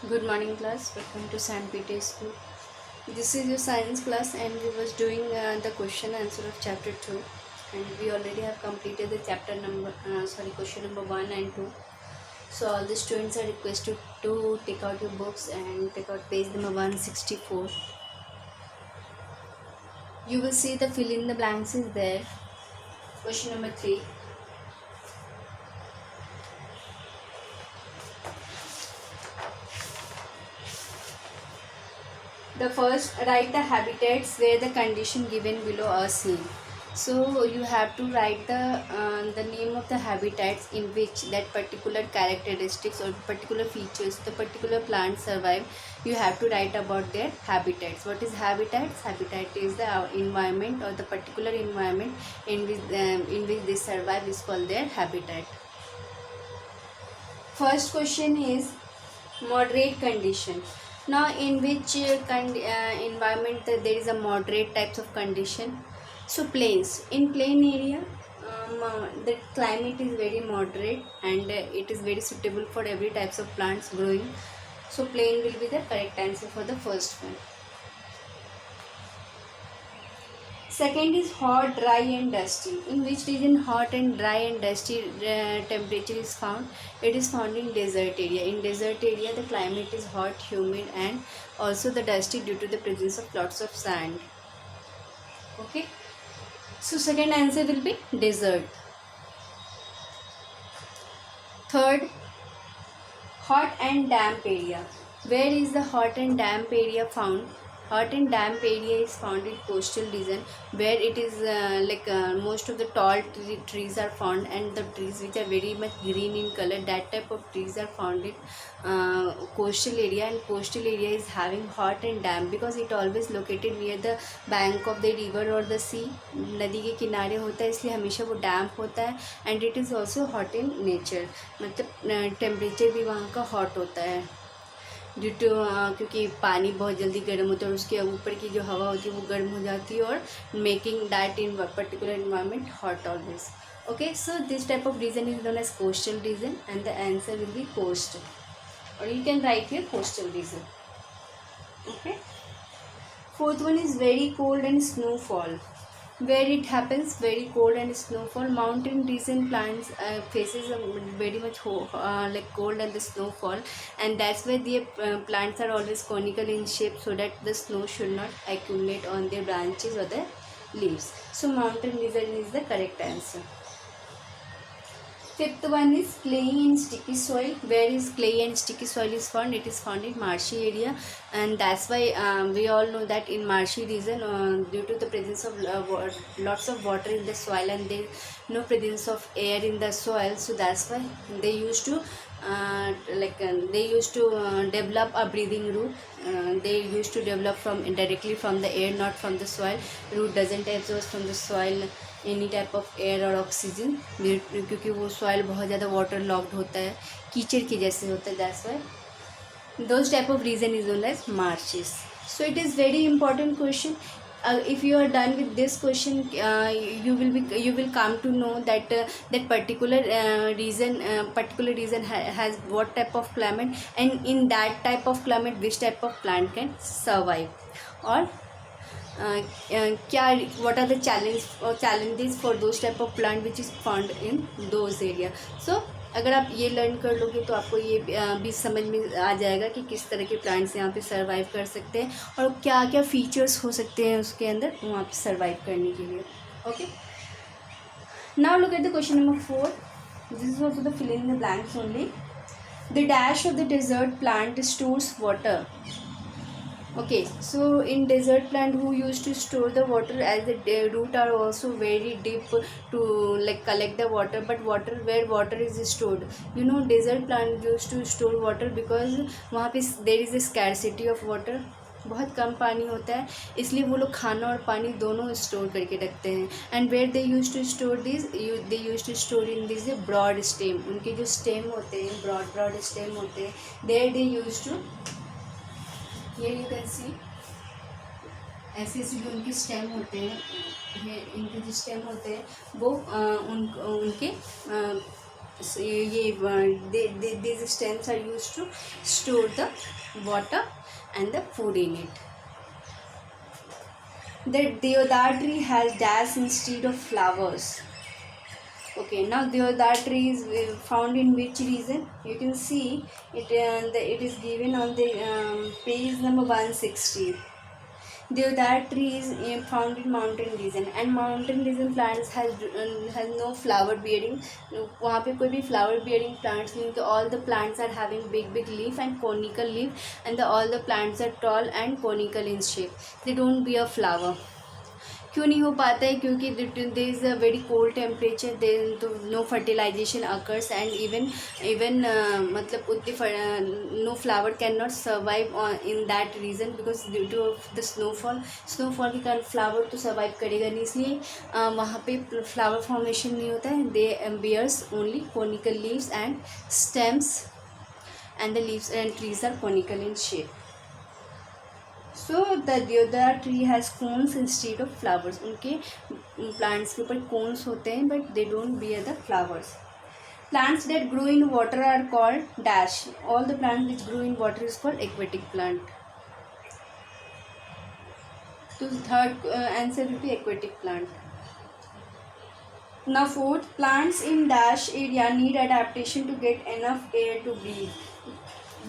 Good morning class, welcome to San Peter School. This is your science class and we was doing the question answer of chapter 2 and we already have completed the question number 1 and 2. So all the students are requested to take out your books and take out page number 164. You will see the fill in the blanks is there. Question number 3. The first, write the habitats where the condition given below are seen. So you have to write the name of the habitats in which that particular characteristics or particular features the particular plants survive. You have to write about their habitats. What is habitats? Habitat is the environment or the particular environment in which they survive is called their habitat. First question is moderate condition. Now in which environment there is a moderate types of condition. So plains, in plain area the climate is very moderate and it is very suitable for every types of plants growing. So plain will be the correct answer for the first one. Second is hot, dry and dusty. In which region hot and dry and dusty temperature is found? It is found in desert area. In desert area the climate is hot, humid and also the dusty due to the presence of lots of sand. Okay. So second answer will be desert. Third, hot and damp area. Where is the hot and damp area found? Hot and damp area is found in coastal region where it is most of the tall trees are found and the trees which are very much green in color, that type of trees are found in coastal area. And coastal area is having hot and damp because it always located near the bank of the river or the sea. नदी के किनारे होता है इसलिए हमेशा वो डैम्प होता है and it is also hot in nature, मतलब टेम्परेचर भी वहाँ का हॉट होता है ड्यू टू क्योंकि पानी बहुत जल्दी गर्म होता है और उसके ऊपर की जो हवा होती है वो गर्म हो जाती है और making that in particular environment hot always. Okay, so this type of region is known as coastal region and the answer will be coast, or you can write here coastal region. Okay. Fourth one is very cold and snowfall. Where it happens, very cold and snowfall. Mountain region plants faces very much like cold and the snowfall, and that's why the plants are always conical in shape so that the snow should not accumulate on their branches or the leaves. So mountain region is the correct answer. Fifth one is clay and sticky soil. Where is clay and sticky soil is found? It is found in marshy area, and that's why we all know that in marshy region due to the presence of lots of water in the soil and there no presence of air in the soil, so that's why they used to develop a breathing root. They used to develop directly from the air, not from the soil. Root doesn't absorb from the soil any type of air और oxygen क्योंकि वो soil बहुत ज़्यादा water locked होता है, कीचड़ के जैसे होता है. That's why those type of region is known as marshes. So it is very important question. If you are done with this question, you will come to know that that particular region has what type of climate, and in that type of climate which type of plant can survive, or क्या what are the challenges for those type of plant which is found in those area. So अगर आप ये learn कर लोगे तो आपको ये भी समझ में आ जाएगा कि किस तरह के प्लांट्स यहाँ पे सर्वाइव कर सकते हैं और क्या क्या फीचर्स हो सकते हैं उसके अंदर वहाँ पे सर्वाइव करने के लिए. Okay, now look at the question number 4. This is also the fill in the blanks only. The dash of the desert plant stores water. Okay, so in desert plant who used to store the water as the root are also very deep to like collect the water, but where water is stored, you know, desert plant used to store water because वहाँ पे there is a scarcity of water, बहुत कम पानी होता है इसलिए वो लोग खाना और पानी दोनों स्टोर करके रखते हैं. And where they use to store this, they use to store in this broad stem. उनके जो स्टेम होते हैं ब्रॉड स्टेम होते हैं, देयर दे यूज टू, ये यू कैन सी ऐसे जो उनके स्टेम होते हैं, ये इनके जो स्टेम होते हैं वो उनके these stems are used to store the water and the food in it. The deodar tree has dash instead of flowers. Okay, now deodar tree is found in which region? You can see it. It is given on the page number 160. Deodar tree is found in mountain region, and mountain region plants has no flower bearing. वहाँ पे कोई भी flower bearing plants नहीं, तो all the plants are having big leaf and conical leaf, and all the plants are tall and conical in shape. They don't bear flower. क्यों नहीं हो पाता है? क्योंकि there is a very cold temperature, there तो no fertilization occurs, and even मतलब उतनी no flower can not survive in that region, because due to the snowfall के कारण फ्लावर तो सर्वाइव करेगा नहीं, इसलिए वहाँ पे फ्लावर फॉर्मेशन नहीं होता है. They bears only conical leaves and stems, and the leaves and trees are conical in shape. So the deodar tree has cones instead of flowers. उनके प्लांट्स के ऊपर कोन्स होते हैं, but they don't bear the flowers. Plants that grow in water are called dash. All the plants which grow in water is called aquatic plant. तो third answer will be aquatic plant. Now fourth, plants in dash area need adaptation to get enough air to breathe.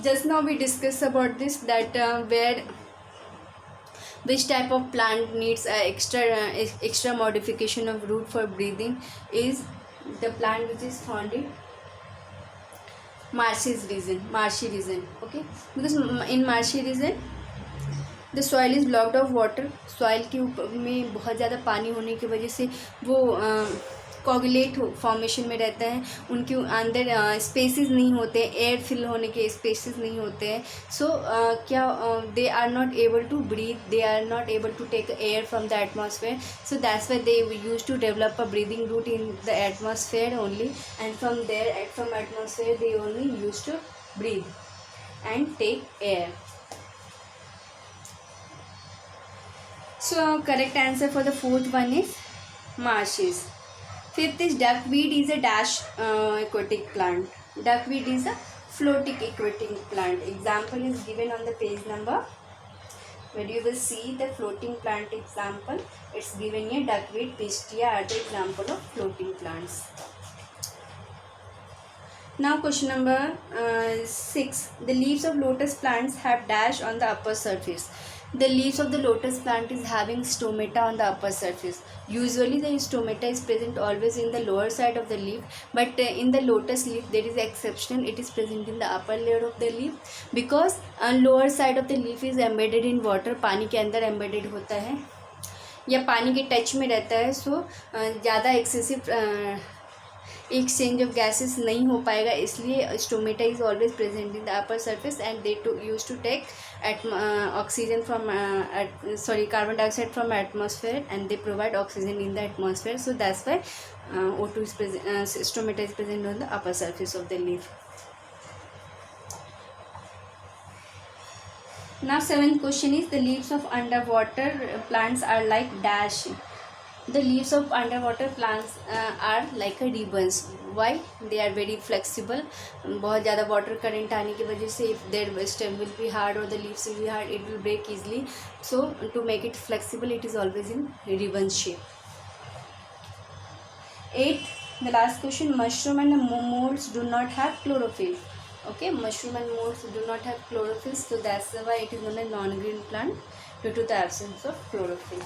Just now we discussed about this, that which type of plant needs extra modification of root for breathing is the plant which is found in marshy region. Okay, because in marshy region the soil is blocked of water. soil के ऊपर में बहुत ज़्यादा पानी होने की वजह से वो कोगुलेट फॉर्मेशन में रहता है. उनके अंदर स्पेसेस नहीं होते, एयर फिल होने के स्पेसेस नहीं होते हैं. सो क्या they are not able to breathe, they are not able to take air from the atmosphere. So that's why they use to develop a breathing root in the atmosphere only, and from atmosphere they only use to breathe and take air. So correct answer for the fourth one is marshes. Fifth is duckweed is a dash aquatic plant. Duckweed is a floating aquatic plant. Example is given on the page number where you will see the floating plant example. It's given here. Duckweed, pistia are the example of floating plants. Now question number 6. The leaves of lotus plants have dash on the upper surface. The leaves of the lotus plant is having stomata on the upper surface. Usually the stomata is present always in the lower side of the leaf, but in the lotus leaf there is exception. It is present in the upper layer of the leaf, because lower side of the leaf is embedded in water. पानी के अंदर embedded होता है या पानी के touch में रहता है. सो ज़्यादा एक्सेसिव exchange of gases नहीं हो पाएगा, इसलिए stomata is always present in the upper surface, and they used to take oxygen from carbon dioxide from atmosphere, and they provide oxygen in the atmosphere. So that's why O2 is present, stomata is present on the upper surface of the leaf. Now seventh question is, the leaves of underwater plants are like dash. The leaves of underwater plants are like a ribbons. Why? They are very flexible. बहुत ज़्यादा water current आने की वजह से if their stem will be hard or the leaves will be hard, it will break easily. So to make it flexible, it is always in ribbon shape. 8. The last question. Mushroom and molds do not have chlorophyll. Okay, mushroom and molds do not have chlorophyll, so that's why it is known as non-green plant, due to the absence of chlorophyll.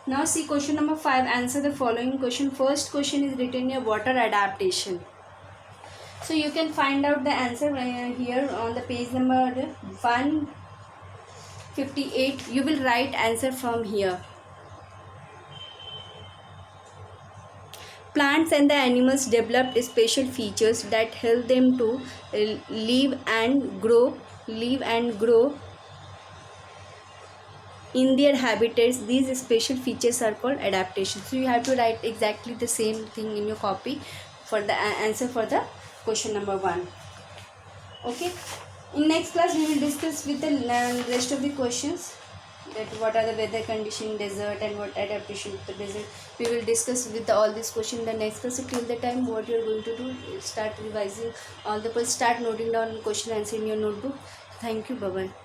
Now see question number 5. Answer the following question. First question is written here, water adaptation. So you can find out the answer here on the page number 158. You will write answer from here. Plants and the animals developed special features that help them to live and grow in their habitats. These special features are called adaptation. So you have to write exactly the same thing in your copy for the answer for the question number 1. Okay, in next class we will discuss with the rest of the questions. that what are the weather condition in desert and what adaptation of the desert. We will discuss with all these questions in the next class. So till the time, what you are going to do, start revising all the, start noting down question answer in your notebook. Thank you. Bye bye.